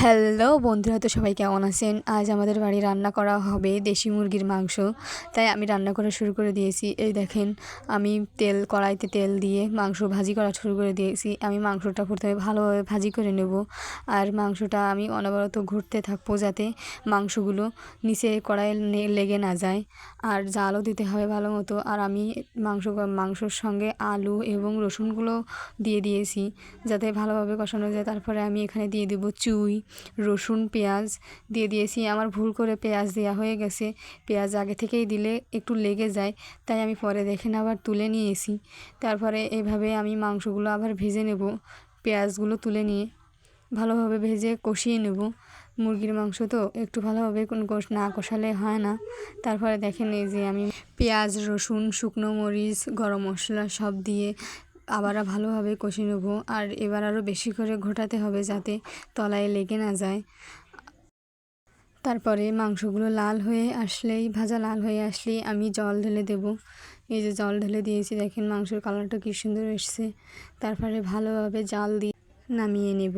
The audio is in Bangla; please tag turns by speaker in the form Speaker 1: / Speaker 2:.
Speaker 1: হ্যালো বন্ধুরা, তো সবাই কেমন আছেন? আজ আমাদের বাড়ি রান্না করা হবে দেশি মুরগির মাংস। তাই আমি রান্না করা শুরু করে দিয়েছি। এই দেখেন, আমি কড়াইতে তেল দিয়ে মাংস ভাজি করা শুরু করে দিয়েছি। আমি মাংসটা প্রথমে ভালোভাবে ভাজি করে নেব। আর মাংসটা আমি অনবরত ঘুরতে থাকবো যাতে মাংসগুলো নিচে কড়াইয়ে লেগে না যায়। আর জালও দিতে হবে ভালো মতো। আর আমি মাংসর সঙ্গে আলু এবং রসুনগুলো দিয়ে দিয়েছি যাতে ভালোভাবে কষানো যায়। তারপরে আমি এখানে দিয়ে দেবো চুই, রসুন, পেঁয়াজ দিয়ে দিয়েছি। আমার ভুল করে পেঁয়াজ দেওয়া হয়ে গেছে। পেঁয়াজ আগে থেকেই দিলে একটু লেগে যায়, তাই আমি পরে দেখেন আবার তুলে নিয়েছি। তারপরে এভাবে আমি মাংসগুলো আবার ভেজে নেব। পেঁয়াজগুলো তুলে নিয়ে ভালোভাবে ভেজে কষিয়ে নেব। মুরগির মাংস তো একটু ভালোভাবে না কষালে হয় না। তারপরে দেখেন এই যে আমি পেঁয়াজ, রসুন, শুকনো মরিচ, গরম মশলা সব দিয়ে আবার ভালোভাবে কষিয়ে নেব। আর এবার আরও বেশি করে ঘোটাতে হবে যাতে তলায় লেগে না যায়। তারপরে মাংসগুলো ভাজা লাল হয়ে আসলেই আমি জল ঢেলে দেব। এই যে জল ঢেলে দিয়েছি, দেখেন মাংসের কালারটা কী সুন্দর এসছে। তারপরে ভালোভাবে জাল দিয়ে নামিয়ে নেব।